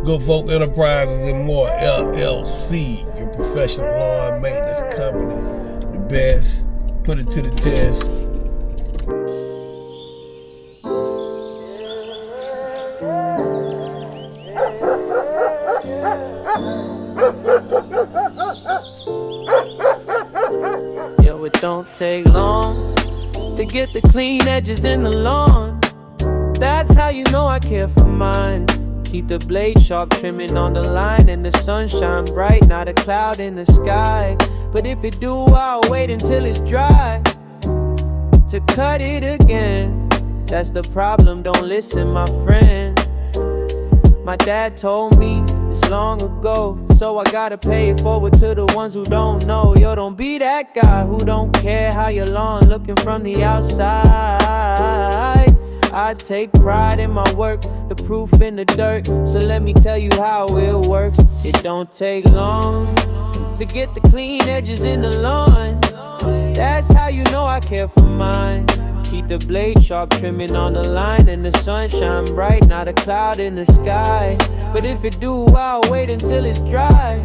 Good Folk Enterprises and More LLC, your professional lawn maintenance company. The best. Put it to the test. Yo, it don't take long to get the clean edges in the lawn. That's how you know I care for mine. Keep the blade sharp, trimming on the line, and the sunshine bright, not a cloud in the sky. But if it do, I'll wait until it's dry to cut it again. That's the problem, don't listen, my friend. My dad told me this long ago, so I gotta pay it forward to the ones who don't know. Yo, don't be that guy who don't care how your lawn looking from the outside. I take pride in my work, the proof in the dirt. So let me tell you how it works. It don't take long to get the clean edges in the lawn. That's how you know I care for mine. Keep the blade sharp, trimming on the line, and the sunshine bright, not a cloud in the sky. But if it do, I'll wait until it's dry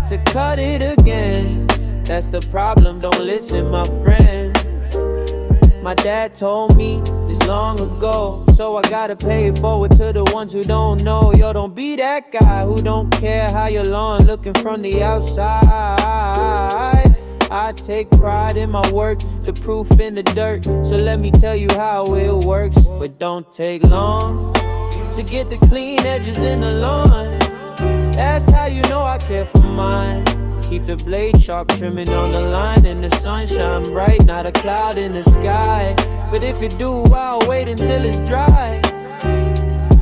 to cut it again. That's the problem, don't listen, my friend. My dad told me this long ago, so I gotta pay it forward to the ones who don't know. Yo, don't be that guy who don't care how your lawn looking from the outside. I take pride in my work, the proof in the dirt. So let me tell you how it works. But don't take long to get the clean edges in the lawn. That's how you know I care for mine. Keep the blade sharp, trimming on the line, and the sunshine bright, not a cloud in the sky. But if it do, I'll wait until it's dry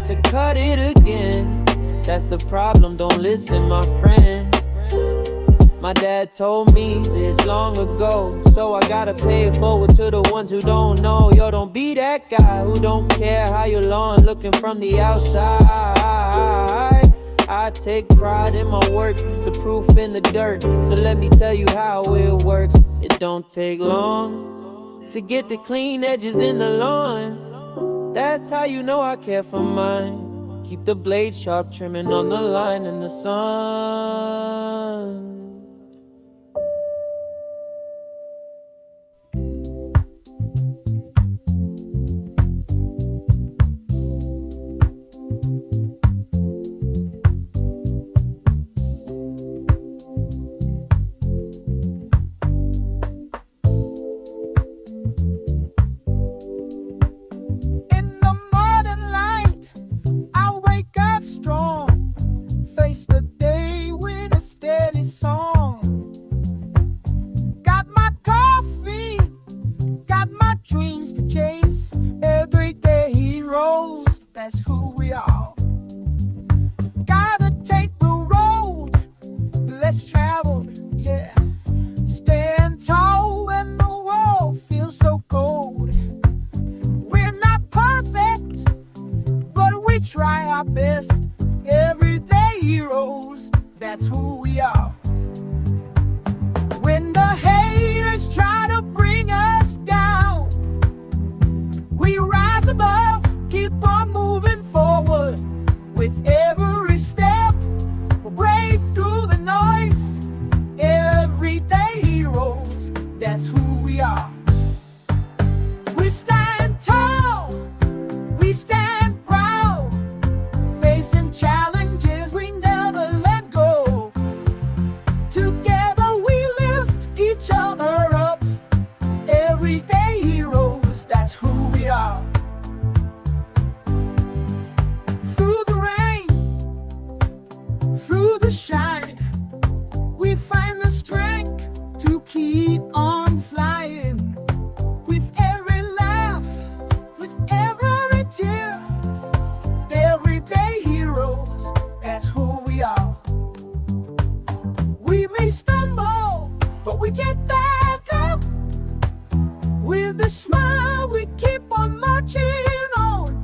to cut it again. That's the problem, don't listen, my friend. My dad told me this long ago, so I gotta pay it forward to the ones who don't know. Yo, don't be that guy who don't care how your lawn looking from the outside. I take pride in my work, the proof in the dirt. So let me tell you how it works. It don't take long to get the clean edges in the lawn. That's how you know I care for mine. Keep the blade sharp, trimming on the line in the sun. Try our best, everyday heroes, that's who we are. When the haters try to bring us down, we rise above, keep on moving forward. With every step, we'll break through the noise. Everyday heroes, that's who we are. We stand tall, we stand proud, facing challenges we never let go. Together we lift each other up. Everyday heroes, that's who we are. Through the rain, through the shine, we find the strength to keep on flying. With every laugh, with every tear, everyday heroes, that's who we are. We may stumble, but we get back up. With a smile, we keep on marching on.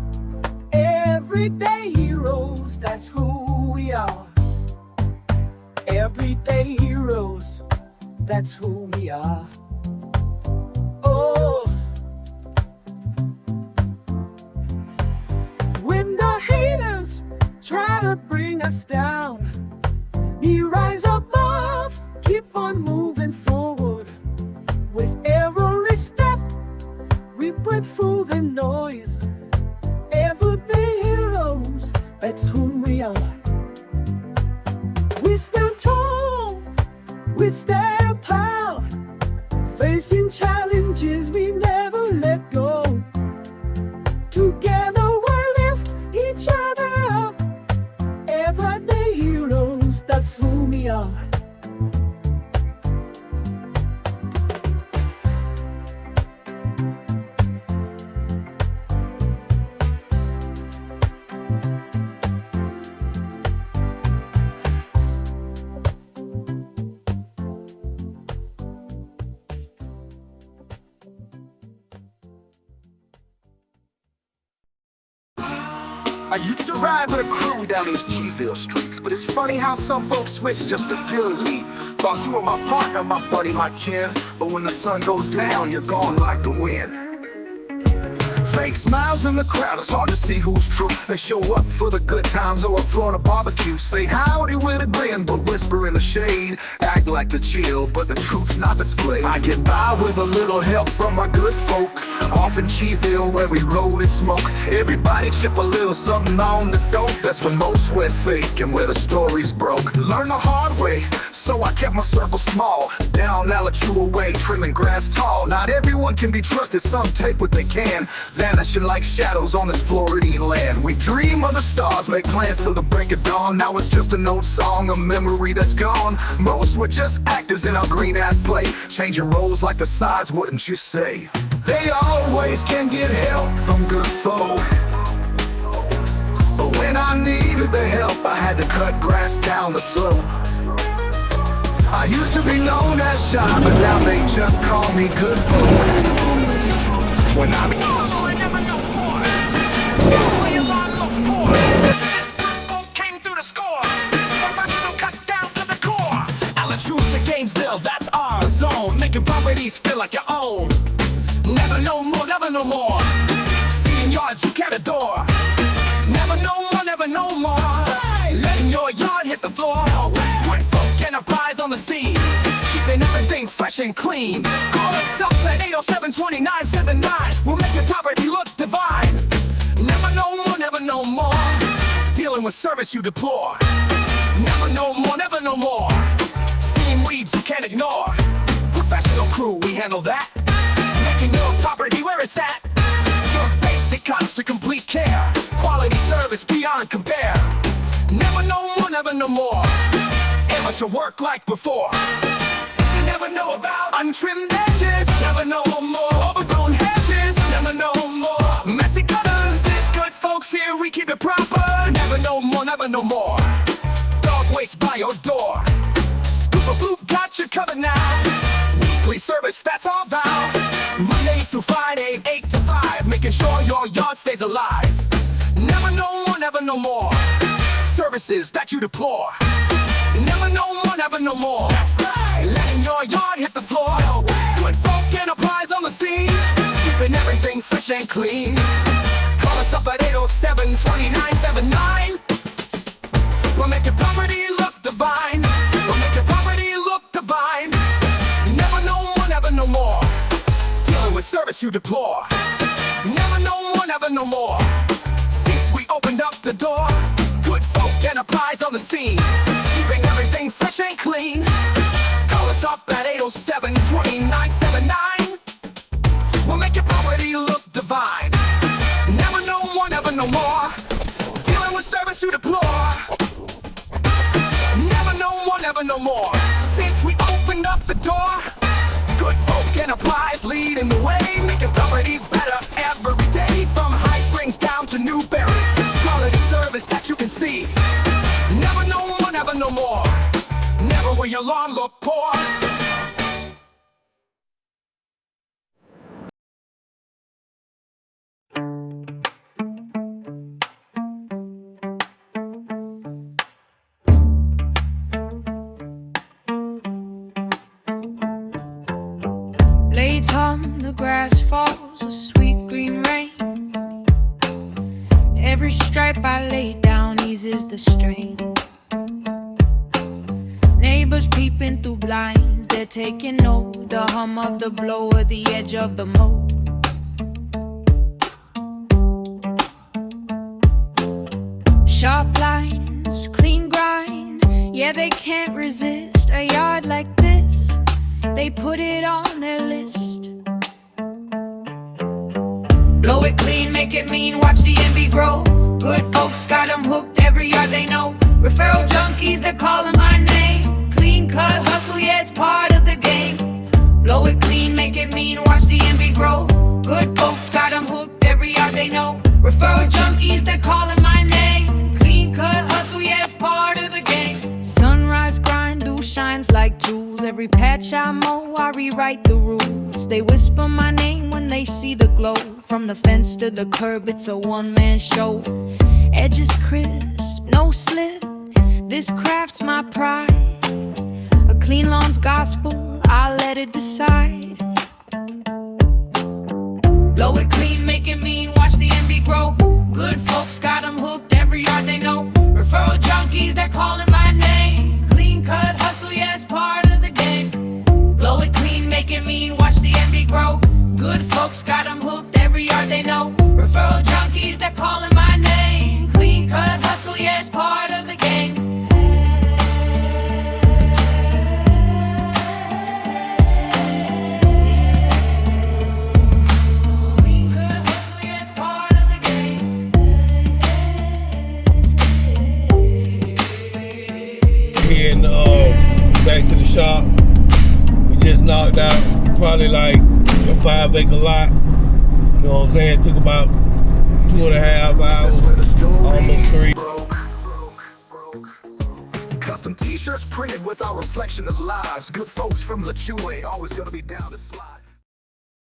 Everyday heroes, that's who we are. Everyday heroes, that's who we are. Oh, when the haters try try to bring us down. We rise above, keep on moving forward. With every step, we break through the noise. Everyday heroes, that's whom we are. We stand tall, we stand proud. Facing challenges, we never let go. Together we'll lift each other up. Everyday heroes, that's who we are. I used to ride with a crew down these G-ville streets, but it's funny how some folks switch just to feel me. Thought you were my partner, my buddy, my kin, but when the sun goes down, you're gone like the wind. Fake smiles in the crowd, it's hard to see who's true. They show up for the good times or throwing a barbecue. Say howdy with a grin, but whisper in the shade. Act like the chill, but the truth's not displayed. I get by with a little help from my good folk. Off in G-ville where we roll and smoke. Everybody chip a little something on the dope. That's when most went fake and where the story's broke. Learn the hard way, so I kept my circle small. Down Alachua way, trimming grass tall. Not everyone can be trusted, some take what they can. Vanishing like shadows on this Floridian land. We dream of the stars, make plans till the break of dawn. Now it's just an old song, a memory that's gone. Most were just actors in our green ass play, changing roles like the sides, wouldn't you say? They always can get help from good folk, but when I needed the help, I had to cut grass down the slope. I used to be known as shy, but now they just call me good folk. When I'm Gainesville, that's our zone. Making properties feel like your own. Never no more, never no more. Seeing yards you can't adore. Never no more, never no more. Letting your yard hit the floor. Good folk enterprise on the scene, keeping everything fresh and clean. Call us up at 807-2979. We'll make your property look divine. Never no more, never no more. Dealing with service you deplore. Never no more, never no more. Weeds you can't ignore. Professional crew, we handle that. Making your property where it's at. From basic cuts to complete care. Quality service beyond compare. Never no more, never no more. Amateur work like before. You never know about untrimmed edges. Never no more. Overgrown hedges. Never no more. Messy gutters. It's good folks here, we keep it proper. Never no more, never no more. Dog waste by your door. Blue got you covered now. Weekly service, that's our vow. Monday through Friday, 8 to 5, making sure your yard stays alive. Never no more, never no more. Services that you deplore. Never no more, never no more. That's right. Letting your yard hit the floor. Good folk enterprise on the scene, keeping everything fresh and clean. Call us up at 807-2979. We'll make your property look divine. We'll make your property look divine. Never no more, never no more. Dealing with service you deplore. Never no more, never no more. Since we opened up the door, good folk enterprise on the scene, keeping everything fresh and clean. Call us up at 807-2979. We'll make your property look divine. Never no more, never no more. Dealing with service you deplore. Never no more, never no more. Since we opened up the door, good folk enterprise leading the way, making properties better every day. From High Springs down to Newberry, quality service that you can see. Never no more, never no more. Never will your lawn look poor. Late autumn, the grass falls, a sweet green rain. Every stripe I lay down eases eases the strain. Neighbors peeping through blinds, they're taking note. The hum of the blower, the edge of the moat. Sharp lines, clean grind, yeah, they can't resist a yard like this. They put it on their list. Blow it clean, make it mean, watch the envy grow. Good folks got them hooked every yard they know. Referral junkies, they're calling my name. Clean cut hustle, yeah, it's part of the game. Blow it clean, make it mean, watch the envy grow. Good folks got them hooked every yard they know. Referral junkies, they're calling my name. Clean cut hustle, yeah, it's part of the game. Sunrise grind, dew shines like jewels. Every patch I mow, I rewrite the rules. They whisper my name when they see the glow. From the fence to the curb, it's a one-man show. Edges crisp, no slip, this craft's my pride. A clean lawn's gospel, I'll let it decide. Blow it clean, make it mean, watch the envy grow. Good folks got them hooked every yard they know. Referral junkies, they're calling my name. Clean cut hustle, yeah, it's part of the game. Blow it clean, make it mean, watch the envy grow. Good folks got them hooked every yard they know. Referral junkies, they're calling my name. Clean cut hustle, yeah, it's part of the game. Clean cut hustle, yeah, it's part of the game. Heading back to the shop. We just knocked out probably like a 5-acre lot. You know what I'm saying? It took about 2.5 hours, almost 3. Custom t-shirts printed with our reflection of lives. Good folks from La Chule, always gonna be down to slide.